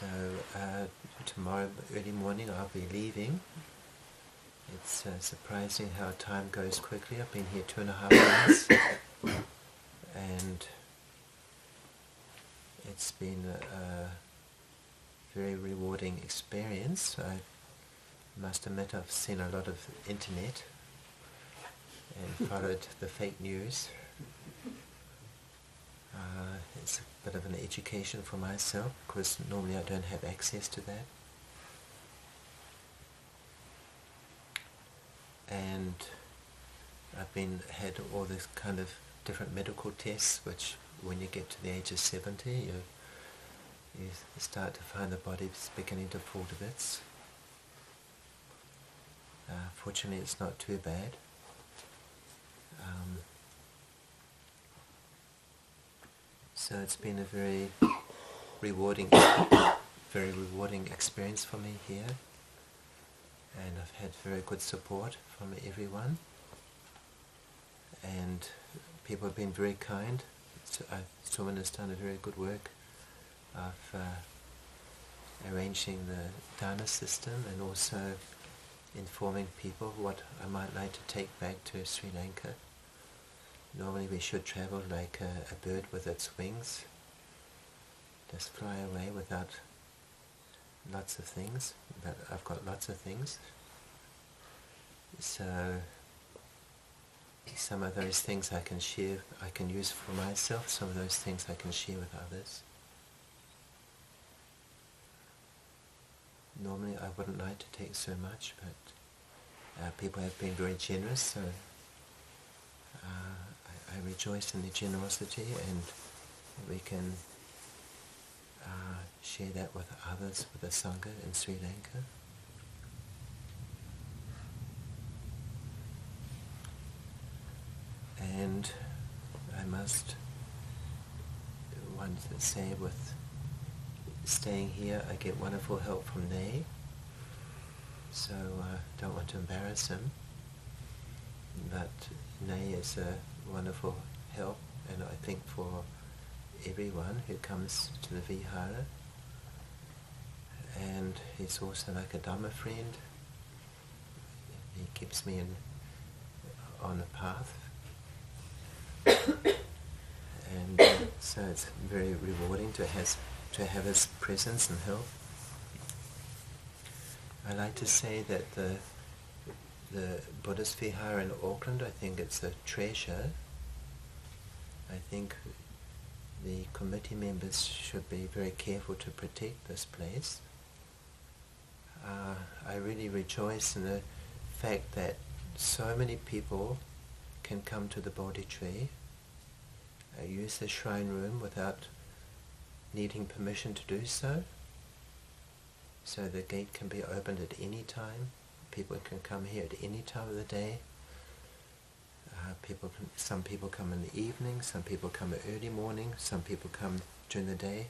So tomorrow early morning I'll be leaving. It's surprising how time goes quickly. I've been here 2.5 months and it's been a very rewarding experience. I must admit I've seen a lot of internet and followed the fake news. It's a bit of an education for myself because normally I don't have access to that. And I've had all this kind of different medical tests, which when you get to the age of 70, you start to find the body's beginning to fall to bits. Fortunately, it's not too bad. So it's been a very rewarding experience for me here, and I've had very good support from everyone, and people have been very kind. Someone has done a very good work of arranging the dhamma system and also informing people what I might like to take back to Sri Lanka. Normally we should travel like a bird with its wings, just fly away without lots of things, but I've got lots of things. So some of those things I can share, I can use for myself, some of those things I can share with others. Normally I wouldn't like to take so much, but people have been very generous, so I rejoice in their generosity, and we can share that with others, with the Sangha in Sri Lanka. And I must want to say, with staying here I get wonderful help from Nay, so I don't want to embarrass him, but Nay is a wonderful help, and I think for everyone who comes to the Vihara, and he's also like a Dhamma friend. He keeps me on the path, and so it's very rewarding to have his presence and help. I like to say that the Buddhist Vihara in Auckland, I think it's a treasure. I think the committee members should be very careful to protect this place. I really rejoice in the fact that so many people can come to the Bodhi tree, use the shrine room without needing permission to do so. So the gate can be opened at any time. People can come here at any time of the day. Some people come in the evening, some people come early morning, some people come during the day.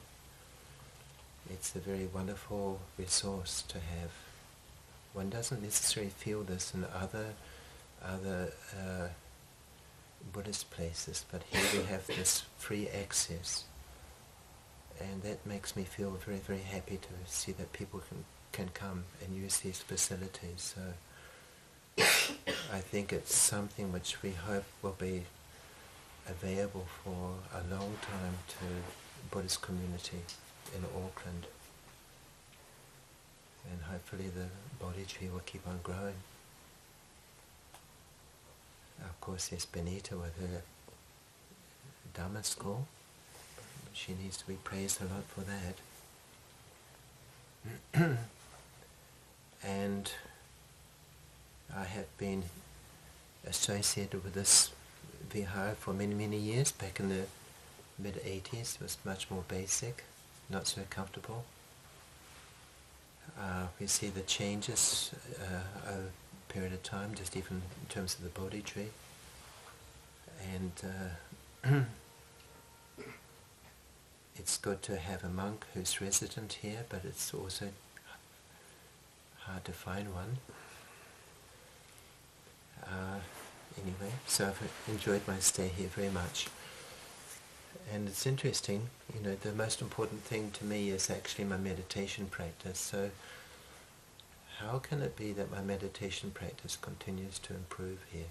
It's a very wonderful resource to have. One doesn't necessarily feel this in other Buddhist places, but here we have this free access, and that makes me feel very, very happy to see that people can come and use these facilities. So I think it's something which we hope will be available for a long time to the Buddhist community in Auckland, and hopefully the Bodhi tree will keep on growing. Of course there's Benita with her Dhamma school. She needs to be praised a lot for that. And I have been associated with this Vihara for many, many years. Back in the mid-80s it was much more basic, not so comfortable. We see the changes over a period of time, just even in terms of the Bodhi tree. And it's good to have a monk who's resident here, but it's also hard to find one. Anyway, so I've enjoyed my stay here very much. And it's interesting, the most important thing to me is actually my meditation practice. So how can it be that my meditation practice continues to improve here?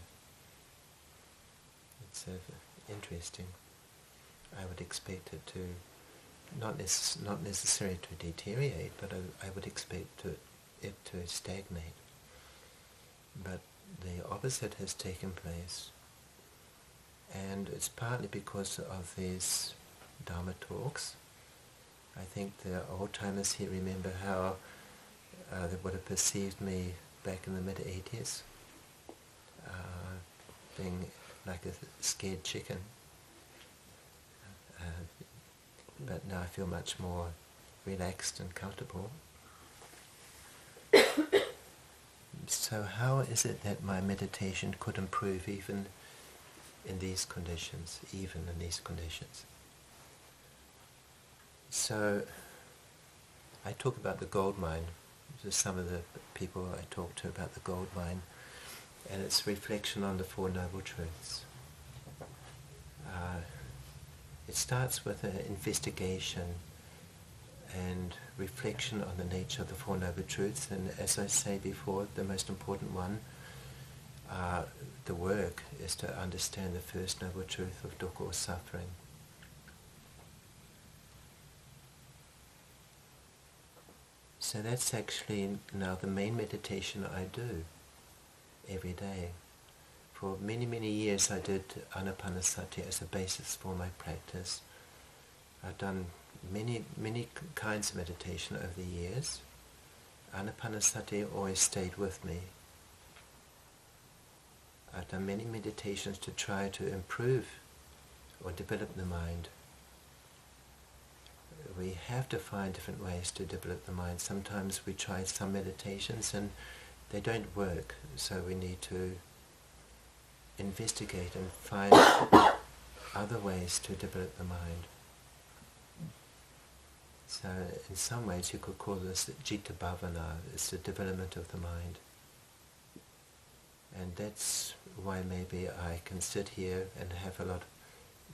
It's interesting. I would expect it to, not necessarily to deteriorate, but I would expect it to stagnate. But the opposite has taken place. And it's partly because of these Dhamma talks. I think the old-timers here remember how they would have perceived me back in the mid-80s, being like a scared chicken. But now I feel much more relaxed and comfortable. So how is it that my meditation could improve even in these conditions, So I talk about the gold mine. There's some of the people I talk to about the gold mine, and it's reflection on the Four Noble Truths. It starts with an investigation and reflection on the nature of the Four Noble Truths, and as I say before, the most important one, the work is to understand the first noble truth of dukkha or suffering. So that's actually now the main meditation I do every day. For many, many years I did anapanasati as a basis for my practice. I've done many, many kinds of meditation over the years. Anapanasati always stayed with me. I've done many meditations to try to improve or develop the mind. We have to find different ways to develop the mind. Sometimes we try some meditations and they don't work, so we need to investigate and find other ways to develop the mind. So in some ways you could call this citta bhavana, it's the development of the mind. And that's why maybe I can sit here and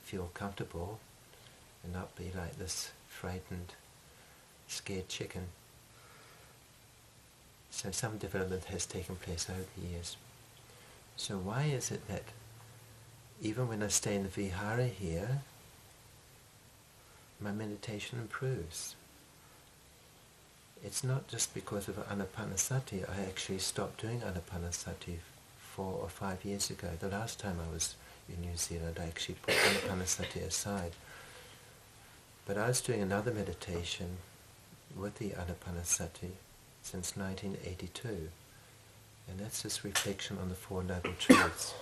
feel comfortable and not be like this frightened, scared chicken. So some development has taken place over the years. So why is it that even when I stay in the Vihara here, my meditation improves? It's not just because of anapanasati. I actually stopped doing anapanasati 4 or 5 years ago. The last time I was in New Zealand, I actually put anapanasati aside. But I was doing another meditation with the anapanasati since 1982. And that's this reflection on the Four Noble Truths.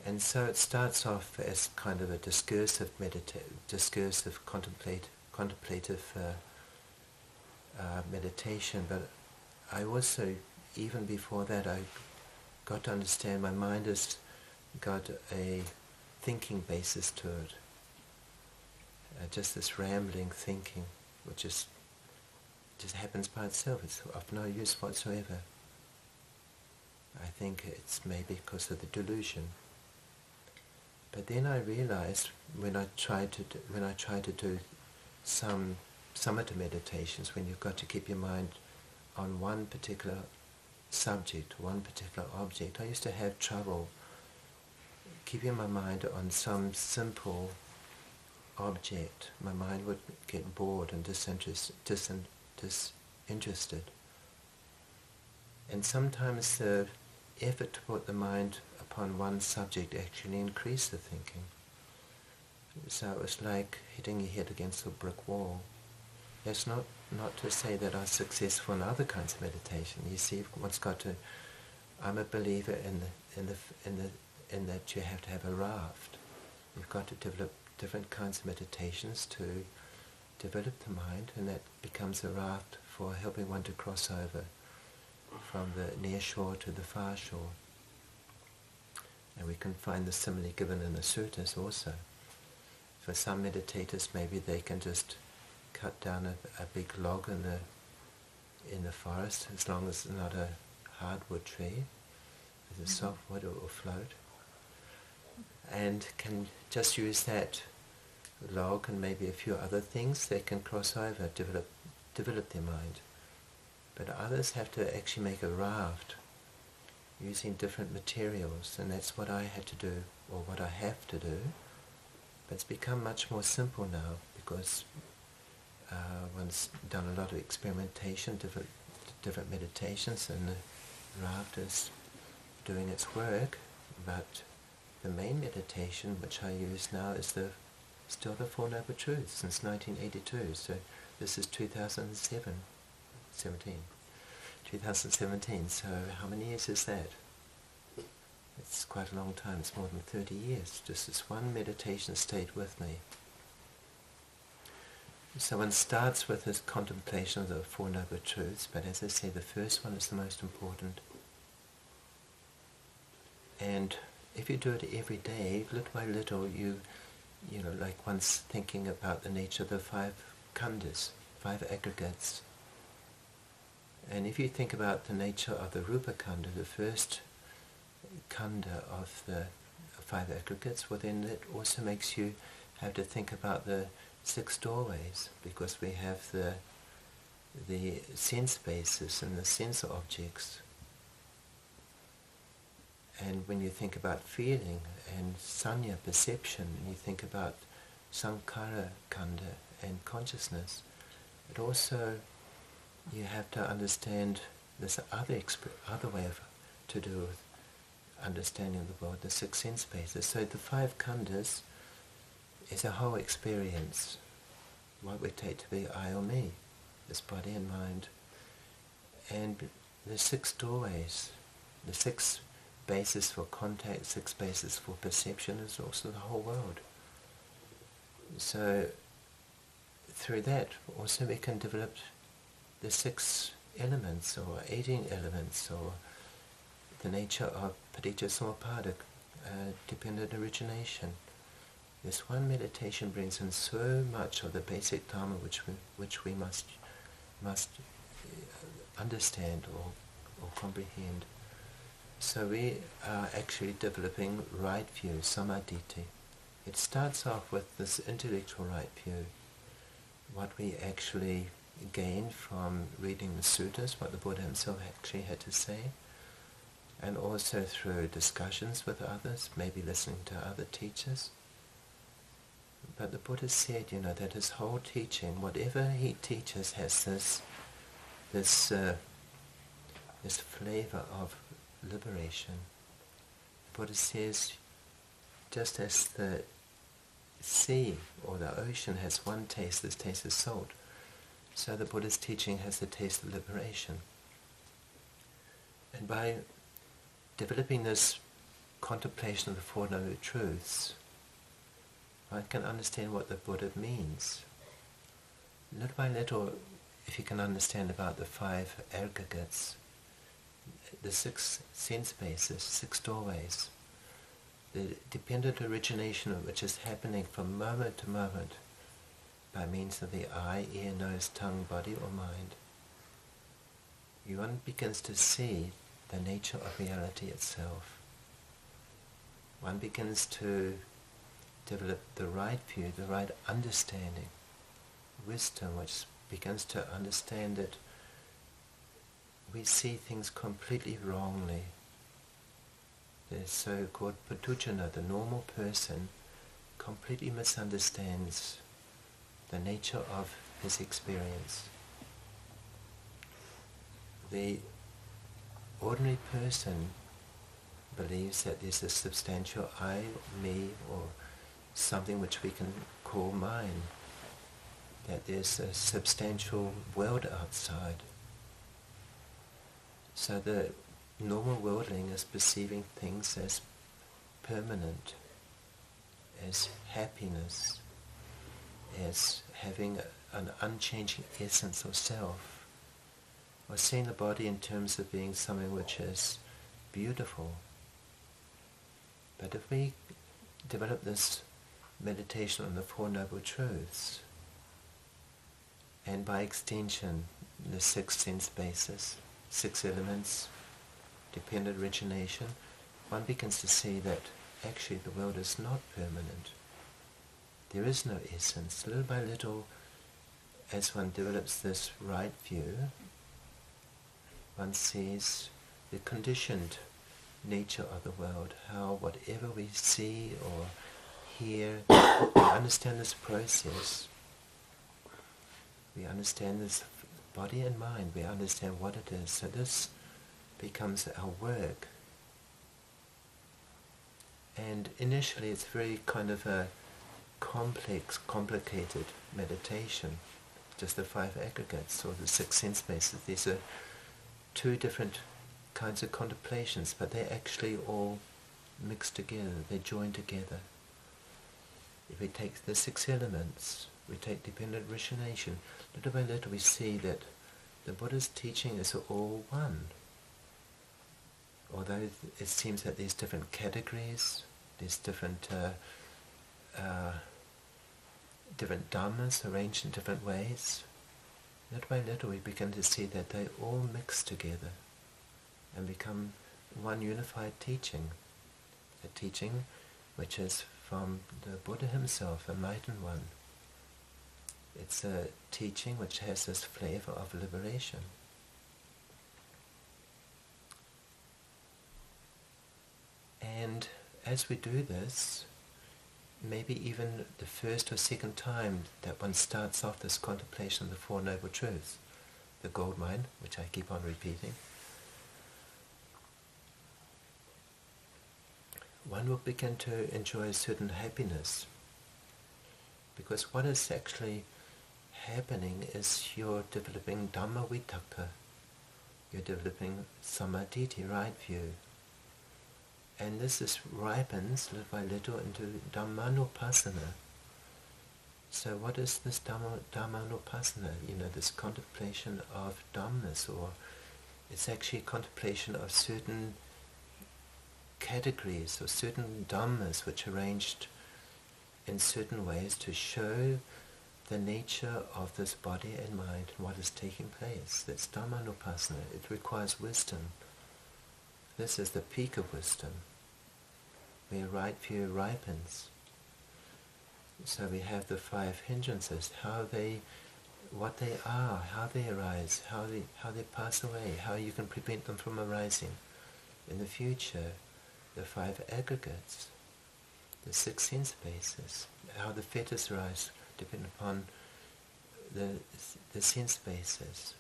And so it starts off as kind of a discursive contemplative meditation, but I also, even before that, I got to understand my mind has got a thinking basis to it. Just this rambling thinking, which just happens by itself. It's of no use whatsoever. I think it's maybe because of the delusion. But then I realized when I tried to do some samatha meditations, when you've got to keep your mind on one particular subject, one particular object, I used to have trouble keeping my mind on some simple object. My mind would get bored and disinterested. And sometimes the effort to put the mind upon one subject actually increased the thinking. So it was like hitting your head against a brick wall. That's not to say that I was successful in other kinds of meditation. You see, one's got to. I'm a believer in that you have to have a raft. You've got to develop different kinds of meditations to develop the mind, and that becomes a raft for helping one to cross over from the near shore to the far shore. And we can find the simile given in the suttas also. For some meditators, maybe they can just cut down a big log in the forest, as long as it's not a hardwood tree. If it's a softwood, it will float. and can just use that log and maybe a few other things. They can cross over, develop their mind. But others have to actually make a raft using different materials, and that's what I had to do, or what I have to do. But it's become much more simple now, because one's done a lot of experimentation, different meditations, and the raft is doing its work. But the main meditation which I use now is still the Four Noble Truths since 1982. So this is 2017. So how many years is that? It's quite a long time. It's more than 30 years. Just this one meditation stayed with me. So one starts with this contemplation of the Four Noble Truths, but as I say, the first one is the most important. And if you do it every day, little by little, you know, like one's thinking about the nature of the five khandhas, five aggregates. And if you think about the nature of the Rupa Khandha, the first khandha of the five aggregates, well then it also makes you have to think about the six doorways, because we have the sense bases and the sense objects. And when you think about feeling and sanya, perception, and you think about sankhara khandha and consciousness, it also, you have to understand this other way to do with understanding the world, the six sense bases. So the five khandhas is a whole experience, what we take to be I or me, this body and mind. And the six doorways, the six bases for contact, six bases for perception, is also the whole world. So through that also we can develop the six elements, or 18 elements, or the nature of paticca samuppada, dependent origination. This one meditation brings in so much of the basic dhamma which we must understand or comprehend. So we are actually developing right view, samadhi. It starts off with this intellectual right view, what we actually gain from reading the suttas, what the Buddha himself actually had to say, and also through discussions with others, maybe listening to other teachers. But the Buddha said, you know, that his whole teaching, whatever he teaches, has this flavor of liberation. The Buddha says, just as the sea or the ocean has one taste, this taste is salt, so the Buddha's teaching has the taste of liberation. And by developing this contemplation of the Four Noble Truths, one can understand what the Buddha means. Little by little, if you can understand about the five aggregates, the six sense bases, six doorways, the dependent origination of which is happening from moment to moment by means of the eye, ear, nose, tongue, body or mind, one begins to see the nature of reality itself. One begins to develop the right view, the right understanding, wisdom, which begins to understand that we see things completely wrongly. The so-called patujana, the normal person, completely misunderstands the nature of his experience. The ordinary person believes that there's a substantial I, me, or something which we can call mine, that there's a substantial world outside. So the normal worldling is perceiving things as permanent, as happiness, as having an unchanging essence or self, or seeing the body in terms of being something which is beautiful. But if we develop this meditation on the Four Noble Truths, and by extension the six sense bases, six elements, dependent origination, one begins to see that actually the world is not permanent. There is no essence. Little by little, as one develops this right view, one sees the conditioned nature of the world, how whatever we see or hear, we understand this process. We understand this body and mind, we understand what it is. So this becomes our work. And initially it's very kind of a complex, complicated meditation. Just the 5 aggregates or the 6 sense bases. These are 2 different kinds of contemplations, but they actually all mix together, they join together. If we take the 6 elements, we take dependent origination, little by little we see that the Buddha's teaching is all one. Although it seems that there's different categories, there's different different dhammas arranged in different ways, little by little we begin to see that they all mix together and become one unified teaching, a teaching which is from the Buddha himself, enlightened one. It's a teaching which has this flavor of liberation. And as we do this, maybe even the first or second time that one starts off this contemplation of the Four Noble Truths, the gold mine, which I keep on repeating, one will begin to enjoy a certain happiness. Because what is actually happening is you're developing dhamma vitakka, you're developing samadhi, right view. And this ripens little by little into dhammanupassana. So what is this dhammanupassana? This contemplation of dhammas, or it's actually contemplation of certain categories or certain dhammas which are arranged in certain ways to show the nature of this body and mind and what is taking place. That's dhammanupassana. It requires wisdom. This is the peak of wisdom, where right view ripens. So we have the 5 hindrances, what they are, how they arise, how they pass away, how you can prevent them from arising in the future. The 5 aggregates, the 6 sense bases, how the fetters arise depending upon the sense bases,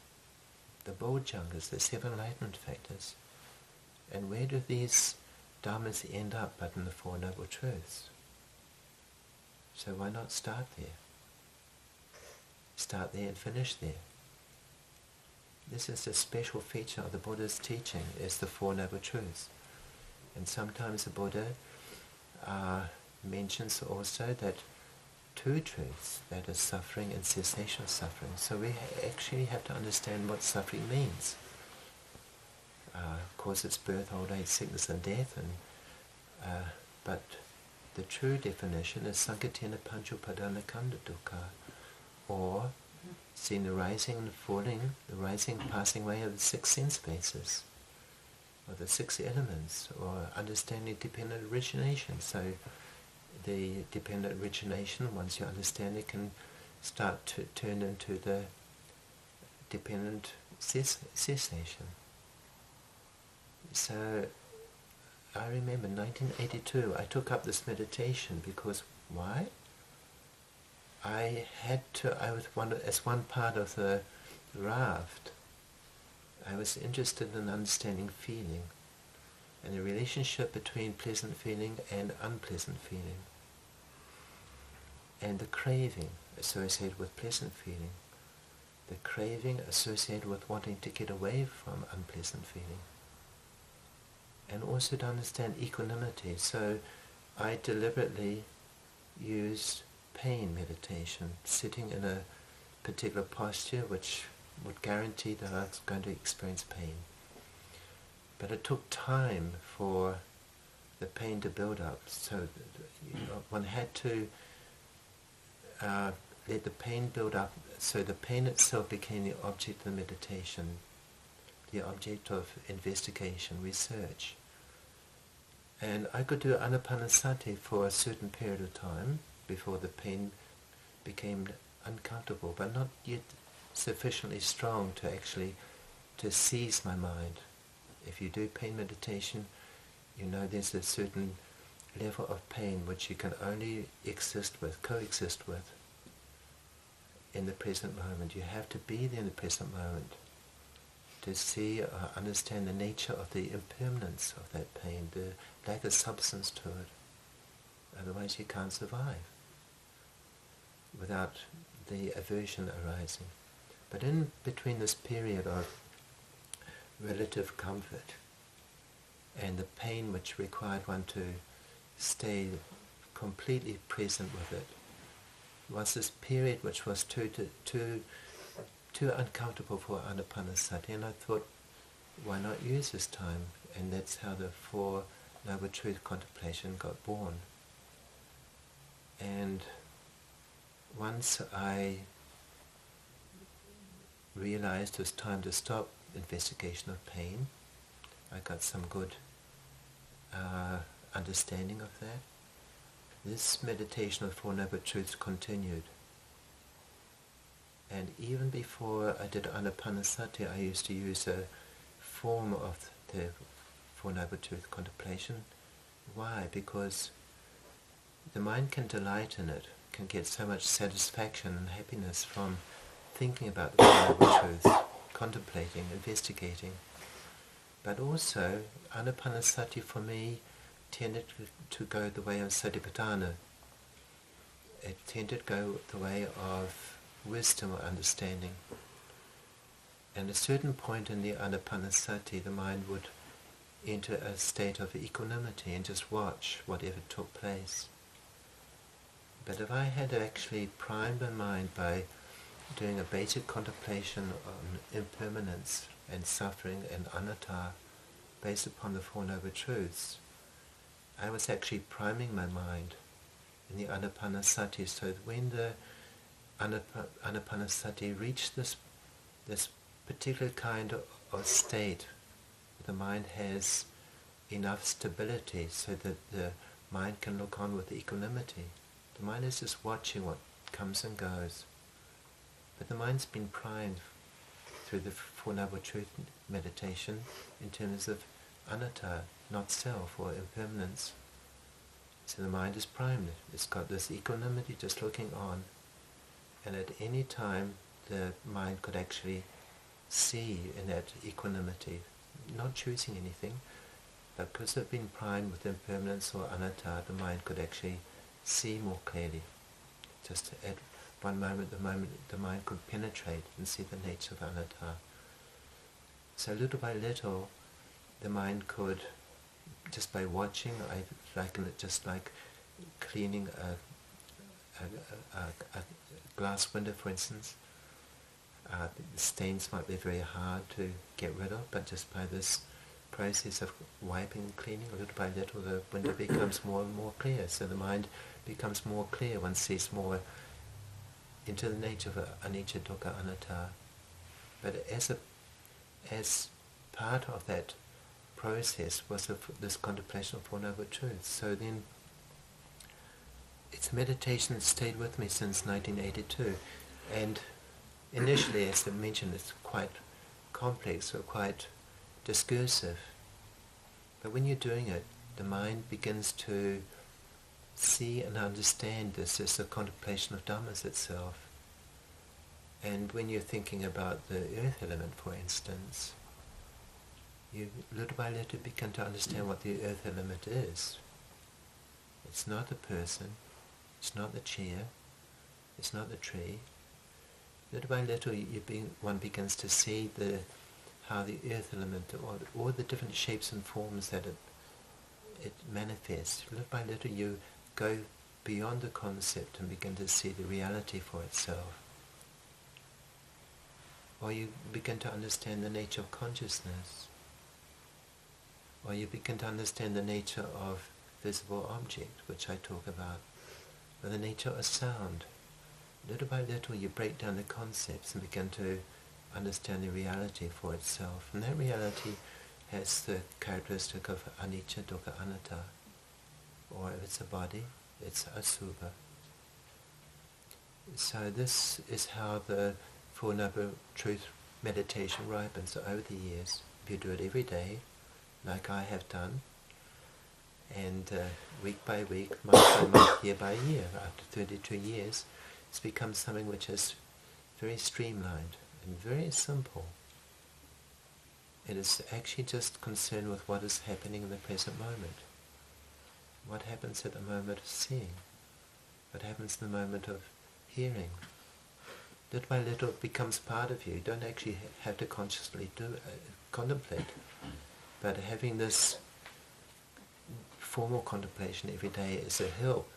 the bodhjangas, the 7 enlightenment factors. And where do these dhammas end up but in the Four Noble Truths? So why not start there? Start there and finish there. This is a special feature of the Buddha's teaching, is the Four Noble Truths. And sometimes the Buddha mentions also that 2 truths, that is suffering and cessation of suffering. So we actually have to understand what suffering means. Of course it's birth, old age, sickness and death, but the true definition is Sankatena Panchupadana Kanda Dukkha, or seeing the rising and falling, the rising and passing away of the 6 sense bases, or the 6 elements, or understanding dependent origination. So the dependent origination, once you understand it, can start to turn into the dependent cessation. So I remember in 1982 I took up this meditation because why? As one part of the raft, I was interested in understanding feeling and the relationship between pleasant feeling and unpleasant feeling, and the craving associated with pleasant feeling, the craving associated with wanting to get away from unpleasant feeling, and also to understand equanimity. So I deliberately used pain meditation, sitting in a particular posture which would guarantee that I was going to experience pain. But it took time for the pain to build up, so one had to let the pain build up, so the pain itself became the object of meditation, the object of investigation, research. And I could do anapanasati for a certain period of time before the pain became uncomfortable, but not yet sufficiently strong to actually to seize my mind. If you do pain meditation, you know there's a certain level of pain which you can only coexist with in the present moment. You have to be there in the present moment to see or understand the nature of the impermanence of that pain, the lack of substance to it. Otherwise you can't survive without the aversion arising. But in between this period of relative comfort and the pain which required one to stay completely present with it, was this period which was too uncomfortable for anapanasati, and I thought, why not use this time? And that's how the Four Noble Truth contemplation got born. And once I realized it was time to stop investigation of pain, I got some good understanding of that. This meditation of Four Noble Truths continued. And even before I did anapanasati, I used to use a form of the Four Noble Truth contemplation. Why? Because the mind can delight in it, can get so much satisfaction and happiness from thinking about the Four Noble Truths, contemplating, investigating. But also, anapanasati for me tended to go the way of satipatthana. It tended to go the way of wisdom or understanding. And at a certain point in the anapanasati, the mind would enter a state of equanimity and just watch whatever took place. But if I had actually primed my mind by doing a basic contemplation on impermanence and suffering and anatta based upon the Four Noble Truths, I was actually priming my mind in the anapanasati, so that when the anapanasati reached this particular kind of state, the mind has enough stability so that the mind can look on with equanimity. The mind is just watching what comes and goes. But the mind's been primed through the Four Noble Truth meditation in terms of anatta, not self or impermanence. So the mind is primed. It's got this equanimity just looking on. And at any time the mind could actually see in that equanimity, not choosing anything, but because it's been primed with impermanence or anatta, the mind could actually see more clearly. Just at one moment, the mind could penetrate and see the nature of anatta. So little by little, the mind could, just by watching, I liken it just like cleaning a glass window, for instance. The stains might be very hard to get rid of, but just by this process of wiping and cleaning, little by little, the window becomes more and more clear. So the mind becomes more clear, one sees more into the nature of anicca, dukkha, anatta. But as part of that process was this contemplation of Four Noble Truths. So then, it's meditation that stayed with me since 1982, and initially, as I mentioned, it's quite complex or quite discursive. But when you're doing it, the mind begins to see and understand this as a contemplation of dhammas itself. And when you're thinking about the earth element, for instance, you little by little begin to understand what the earth element is. It's not the person, it's not the chair, it's not the tree. Little by little one begins to see how the earth element, or all the different shapes and forms that it manifests. Little by little you go beyond the concept and begin to see the reality for itself. Or you begin to understand the nature of consciousness. Or you begin to understand the nature of visible object, which I talk about, or the nature of sound. Little by little you break down the concepts and begin to understand the reality for itself. And that reality has the characteristic of anicca, dukkha, anatta, or if it's a body, it's asubha. So this is how the Four Noble Truth meditation ripens over the years. If you do it every day, like I have done, and week by week, month by month, year by year, after 32 years, it's become something which is very streamlined and very simple. It is actually just concerned with what is happening in the present moment. What happens at the moment of seeing? What happens in the moment of hearing? Little by little it becomes part of you. You don't actually have to consciously contemplate. But having this formal contemplation every day is a help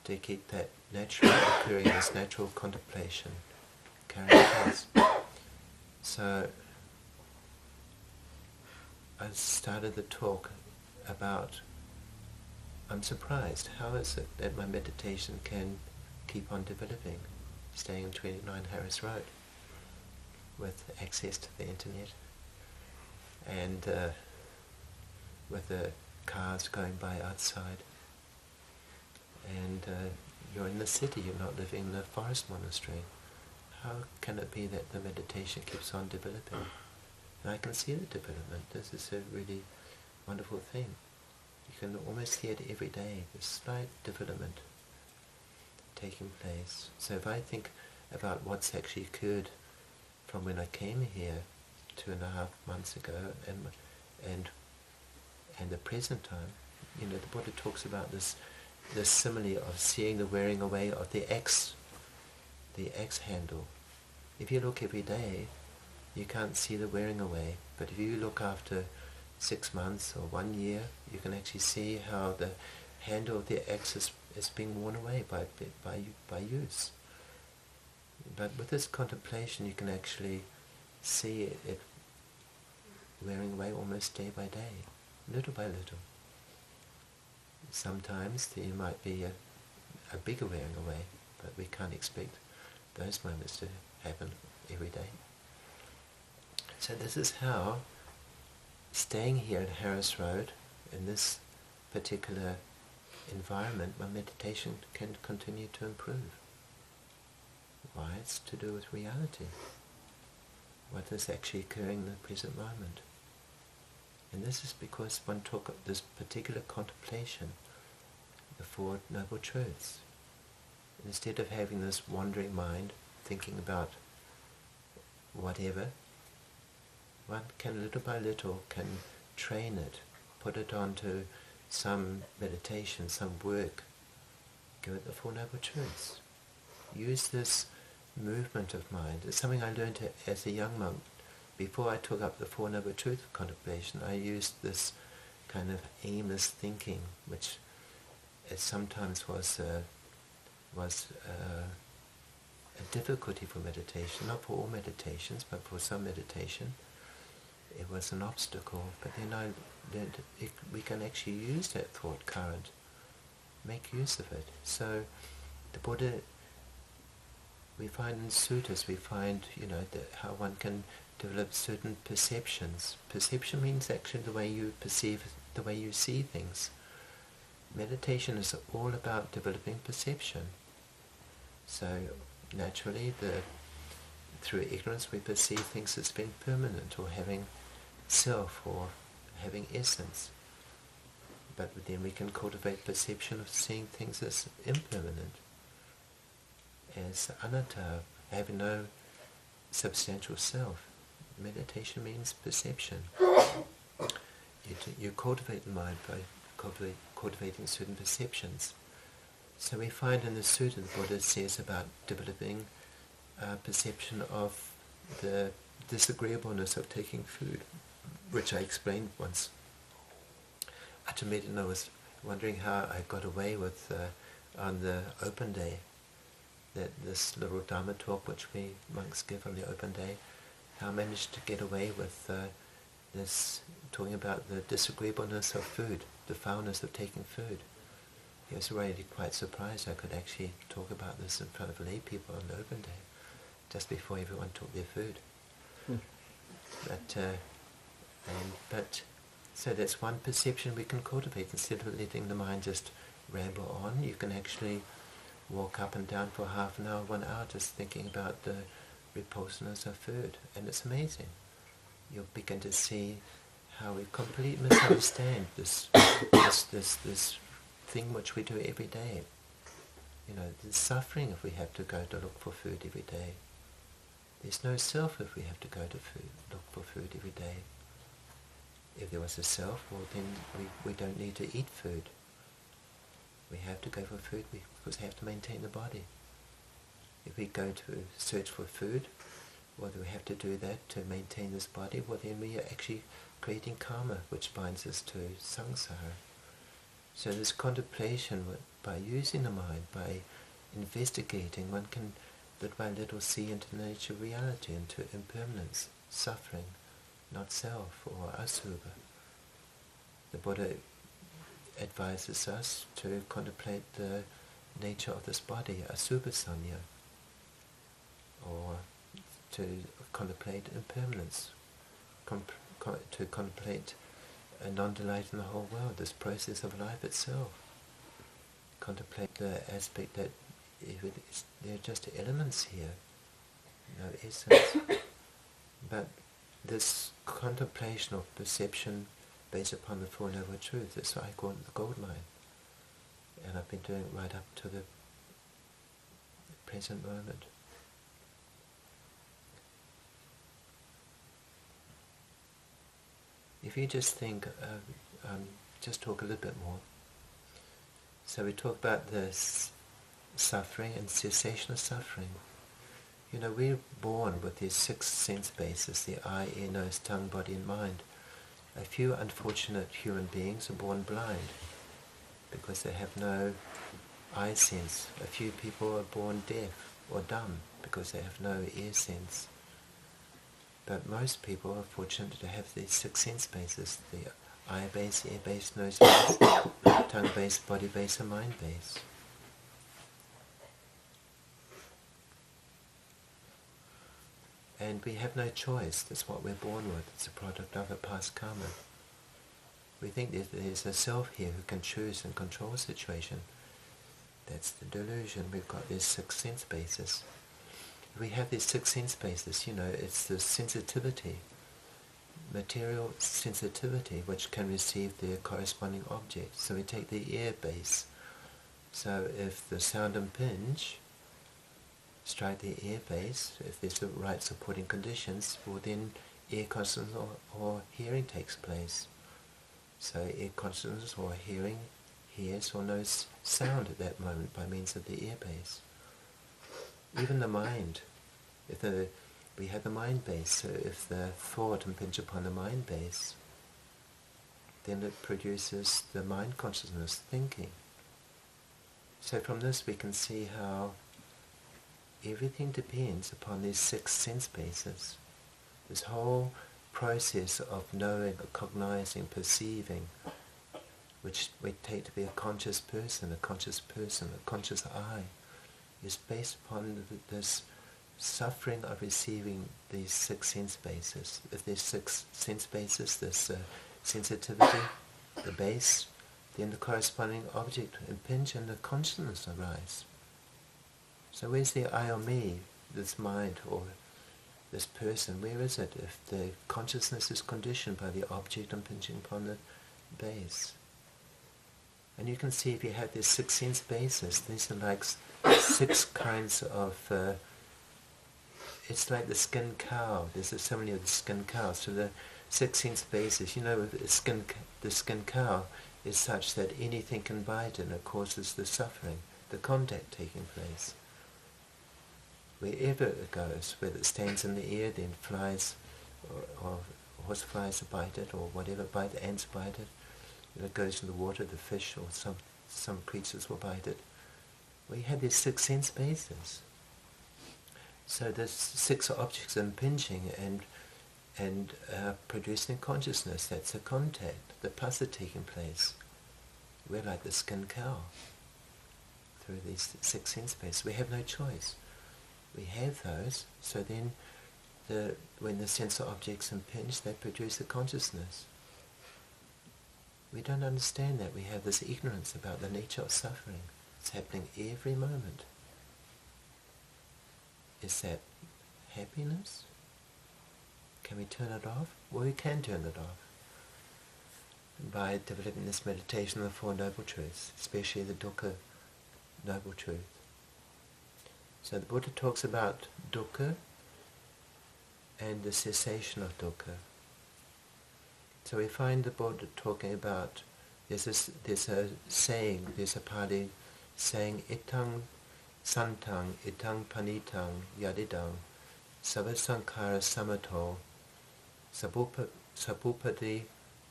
to keep that natural occurring, this natural contemplation carrying place. So I started the talk about, I'm surprised, how is it that my meditation can keep on developing, staying on 29 Harris Road with access to the internet and with the cars going by outside, and you're in the city, you're not living in the forest monastery. How can it be that the meditation keeps on developing? And I can see the development. This is a really wonderful thing. You can almost see it every day, this slight development taking place. So if I think about what's actually occurred from when I came here 2.5 months ago and the present time, you know, the Buddha talks about this simile of seeing the wearing away of the axe handle. If you look every day, you can't see the wearing away. But if you look after 6 months or 1 year, you can actually see how the handle of the axe is being worn away by use. But with this contemplation, you can actually see it wearing away almost day by day, little by little. Sometimes there might be a bigger wearing away, but we can't expect those moments to happen every day. So this is how, staying here at Harris Road, in this particular environment, my meditation can continue to improve. Why? It's to do with reality. What is actually occurring in the present moment. And this is because one took this particular contemplation, the Four Noble Truths. Instead of having this wandering mind, thinking about whatever, one can little by little can train it, put it onto some meditation, some work, give it the Four Noble Truths. Use this movement of mind. It's something I learned as a young monk. Before I took up the Four Noble Truths contemplation, I used this kind of aimless thinking, which it sometimes was a difficulty for meditation, not for all meditations, but for some meditation. It was an obstacle, but then I learned we can actually use that thought current, make use of it. So the Buddha, we find in suttas, we find, how one can develop certain perceptions. Perception means actually the way you perceive, the way you see things. Meditation is all about developing perception. So naturally, through ignorance, we perceive things as being permanent or having self or having essence. But then we can cultivate perception of seeing things as impermanent, as anatta, having no substantial self. Meditation means perception. You cultivate the mind by cultivating certain perceptions. So we find in the sutta the Buddha says about developing perception of the disagreeableness of taking food, which I explained once. I was wondering how I got away with on the open day, that this little dhamma talk which we monks give on the open day, how I managed to get away with this, talking about the disagreeableness of food, the foulness of taking food. He was really quite surprised I could actually talk about this in front of lay people on the open day, just before everyone took their food. But So that's one perception we can cultivate. Instead of letting the mind just ramble on, you can actually walk up and down for half an hour, 1 hour, just thinking about the repulsiveness of food. And it's amazing. You'll begin to see how we completely misunderstand this thing which we do every day. You know, there's suffering if we have to go to look for food every day. There's no self if we have to go to look for food every day. If there was a self, well then we don't need to eat food. We have to go for food because we have to maintain the body. If we go to search for food, well, we have to do that to maintain this body, well then we are actually creating karma, which binds us to samsara. So this contemplation, by using the mind, by investigating, one can little by little see into the nature of reality, into impermanence, suffering, not self or asubha. The Buddha advises us to contemplate the nature of this body, asubha sanya, or to contemplate impermanence, to contemplate a non-delight in the whole world, this process of life itself. Contemplate the aspect that there are just elements here, no essence. But this contemplation of perception based upon the Four Noble Truths, that's what I call it the gold mine. And I've been doing it right up to the present moment. If you just think, just talk a little bit more. So we talk about this suffering and cessation of suffering. You know, we're born with these 6 sense bases, the eye, ear, nose, tongue, body and mind. A few unfortunate human beings are born blind because they have no eye sense. A few people are born deaf or dumb because they have no ear sense. But most people are fortunate to have these 6 sense bases, the eye base, ear base, nose base, tongue base, body base and mind base. And we have no choice. That's what we're born with. It's a product of a past karma. We think that there's a self here who can choose and control the situation. That's the delusion. We've got these 6 sense bases. We have these 6 sense bases, you know, it's the sensitivity, material sensitivity, which can receive the corresponding object. So we take the ear base. So if the sound impinge, strike the ear base, if there's the right supporting conditions, well then ear consciousness or hearing takes place. So ear consciousness or hearing hears or knows sound at that moment by means of the ear base. Even the mind, we have the mind base, so if the thought impinges upon the mind base, then it produces the mind consciousness thinking. So from this we can see how everything depends upon these 6 sense bases. This whole process of knowing, cognizing, perceiving, which we take to be a conscious person, a conscious I, is based upon this suffering of receiving these 6 sense bases. If there's 6 sense bases, this sensitivity, the base, then the corresponding object impinge and the consciousness arise. So where's the I or me, this mind or this person, where is it if the consciousness is conditioned by the object impinging upon the base? And you can see if you have these 6 sense bases, these are like 6 kinds of, it's like the skinned cow. There's a simile of the skinned cow. So the 6 sense bases, you know, the skinned cow is such that anything can bite and it causes the suffering, the contact taking place. Wherever it goes, whether it stands in the air, then flies, or horse flies bite it, or whatever bite, ants bite it. If it goes in the water, the fish or some creatures will bite it. We have these 6 sense bases. So there's 6 objects impinging and producing consciousness. That's a contact, the pasa taking place. We're like the skinned cow through these 6 sense bases. We have no choice. We have those, so then when the sense objects impinge, they produce the consciousness. We don't understand that. We have this ignorance about the nature of suffering. It's happening every moment. Is that happiness? Can we turn it off? Well, we can turn it off by developing this meditation of the Four Noble Truths, especially the dukkha Noble Truth. So the Buddha talks about dukkha and the cessation of dukkha. So we find the Buddha talking about, there's a saying, there's a Pali saying, itang santang, itang panitang, yadidang, sabbasankhara samato, sabupati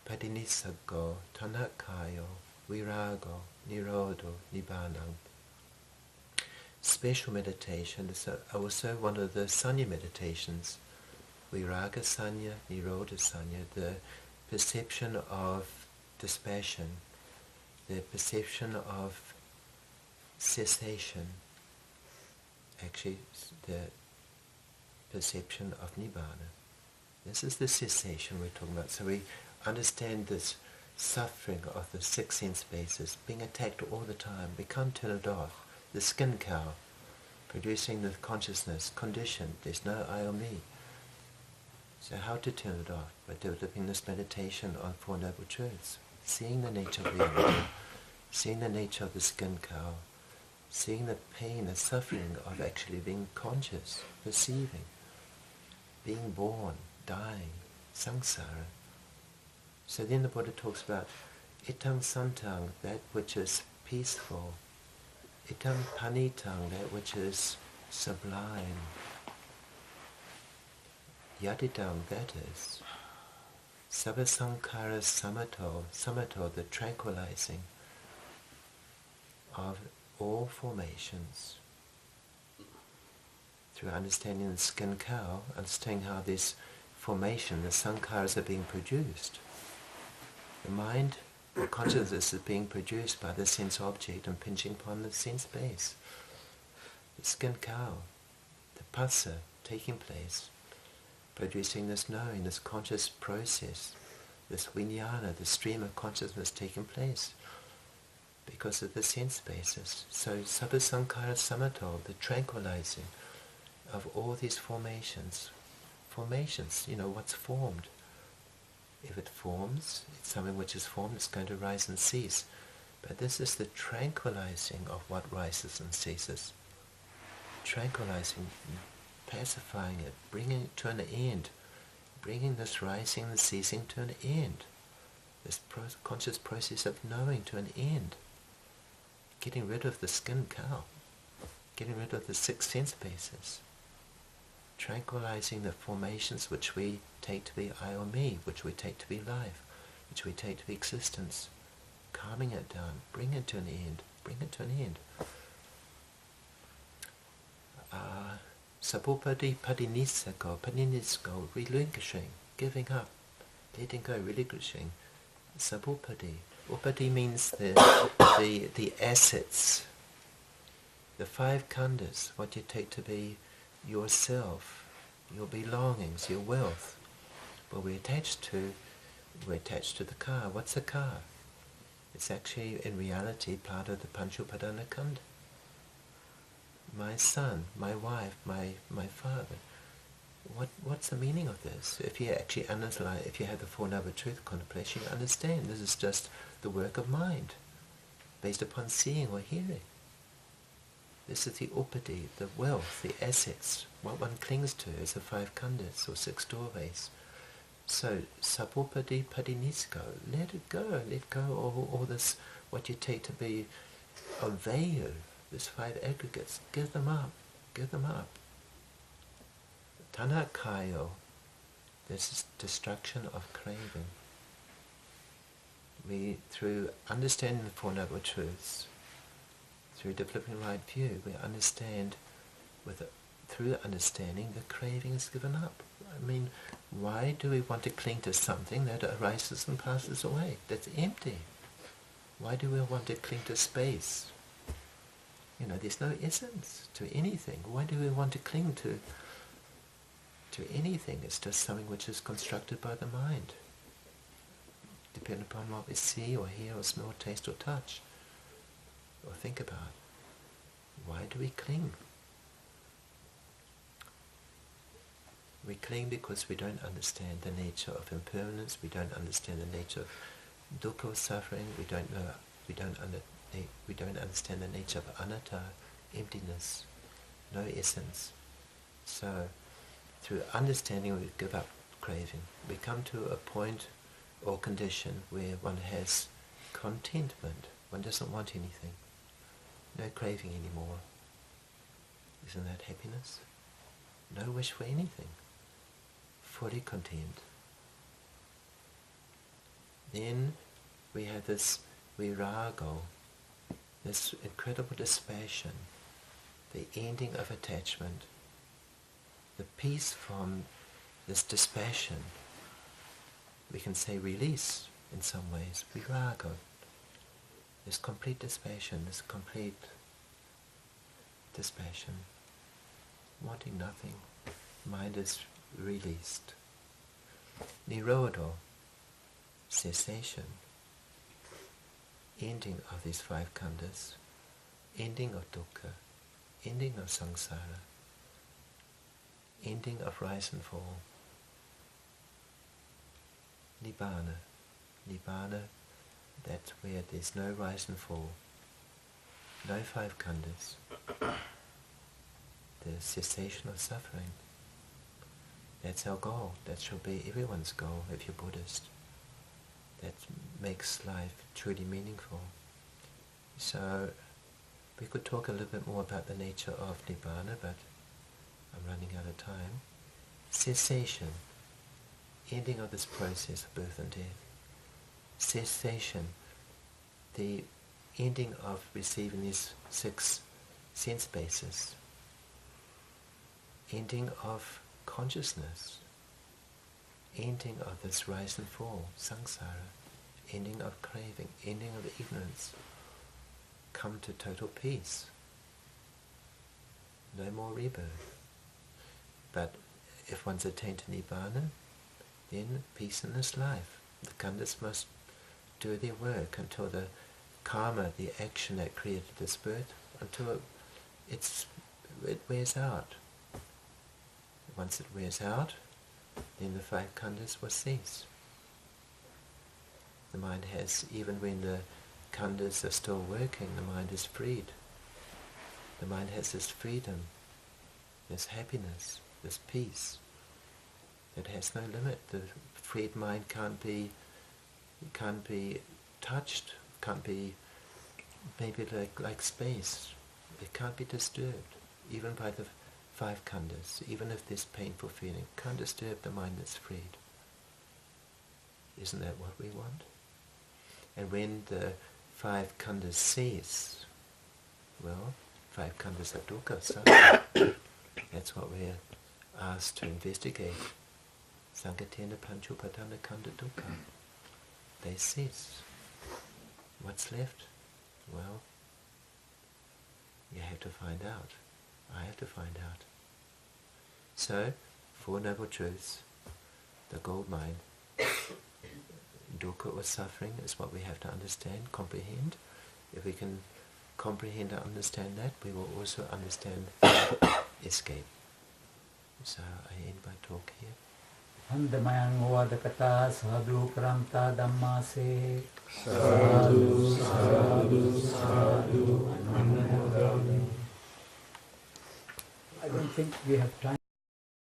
padinisago, tanakayo, virago, nirodho, nibbānam. Special meditation is also one of the sanya meditations, viraga sanya, nirodha sanya, the perception of dispassion, the perception of cessation, actually the perception of nibbana. This is the cessation we're talking about. So we understand this suffering of the six sense bases, being attacked all the time. We can't turn it off. The skin cow, producing the consciousness, conditioned. There's no I or me. So how to turn it off? By developing this meditation on Four Noble Truths. Seeing the nature of reality, seeing the nature of the skin cow, seeing the pain, the suffering of actually being conscious, perceiving, being born, dying, samsara. So then the Buddha talks about itang santang, that which is peaceful, itang panitang, that which is sublime, yadidam, that is sabbasankhara samato, the tranquilizing of all formations. Through understanding the skin cow, understanding how this formation, the sankharas, are being produced. The mind, or consciousness, is being produced by the sense object impinging upon the sense base. The skin cow, the passa taking place, producing this knowing, this conscious process, this vijnana, the stream of consciousness taking place because of the sense basis. So sabbasankhara samato, the tranquilizing of all these formations. Formations, what's formed. If it forms, it's something which is formed, it's going to rise and cease. But this is the tranquilizing of what rises and ceases. Tranquilizing, pacifying it, bringing it to an end, bringing this rising and ceasing to an end. This conscious process of knowing to an end. Getting rid of the skin cow, getting rid of the six sense bases. Tranquilizing the formations which we take to be I or me, which we take to be life, which we take to be existence. Calming it down, bring it to an end, bring it to an end. Sabupati padinisko, relinquishing, giving up, letting go, relinquishing. Sabupati. Upati means the assets, the five khandhas, what you take to be yourself, your belongings, your wealth. Well, we're attached to the car. What's a car? It's actually, in reality, part of the Panchupadana Khandha. My son, my wife, my father. What's the meaning of this? If you actually analyze, if you have the Four Noble Truth contemplation, you understand this is just the work of mind, based upon seeing or hearing. This is the upati, the wealth, the assets, what one clings to is the five khandhas or six doorways. So, sabupati padinisko, let go all this, what you take to be of value, these five aggregates, give them up. Tanakayo, this is destruction of craving. We, through understanding the Four Noble Truths, through developing right view, we understand, through understanding, the craving is given up. I mean, why do we want to cling to something that arises and passes away? That's empty. Why do we want to cling to space? There's no essence to anything. Why do we want to cling to to anything. It's just something which is constructed by the mind, depending upon what we see or hear or smell, taste or touch, or think about. Why do we cling? We cling because we don't understand the nature of impermanence, we don't understand the nature of dukkha or suffering, we don't understand the nature of anatta, emptiness, no essence. So, through understanding we give up craving. We come to a point or condition where one has contentment, one doesn't want anything, no craving anymore. Isn't that happiness? No wish for anything, fully content. Then we have this virago, this incredible dispassion, the ending of attachment, the peace from this dispassion. We can say release in some ways, virago, this complete dispassion, this complete dispassion, wanting nothing, mind is released. Nirodho, cessation, ending of these five khandhas, ending of dukkha, ending of samsara, ending of rise and fall. Nibbana, nibbana, that's where there's no rise and fall, no five khandhas, the cessation of suffering. That's our goal. That should be everyone's goal if you're Buddhist. That makes life truly meaningful. So we could talk a little bit more about the nature of Nibbana, but I'm running out of time. Cessation, ending of this process of birth and death. Cessation, the ending of receiving these 6 sense bases. Ending of consciousness, ending of this rise and fall, samsara, ending of craving, ending of ignorance, come to total peace, no more rebirth. But if one's attained to Nibbana, then peace in this life. The khandhas must do their work until the karma, the action that created this birth, until it wears out. Once it wears out, then the 5 khandhas will cease. The mind has, even when the khandhas are still working, the mind is freed. The mind has this freedom, this happiness, this peace that has no limit. The freed mind can't be touched, can't be maybe like space. It can't be disturbed, even by the 5 khandhas, even if there's painful feeling, can't disturb the mind that's freed. Isn't that what we want? And when the 5 khandhas cease, well, 5 khandhas are dukkha, suffering. That's what we're asked to investigate. Sankatena panchupadana khandha dukkha. They cease. What's left? Well, you have to find out. I have to find out. So, 4 Noble Truths, the gold mine, dukkha or suffering is what we have to understand, comprehend. If we can comprehend and understand that, we will also understand escape. So I end my talk here. Handamayang wadakata sadhu pramta dhammase sadhu sadhu sadhu. I don't think we have time.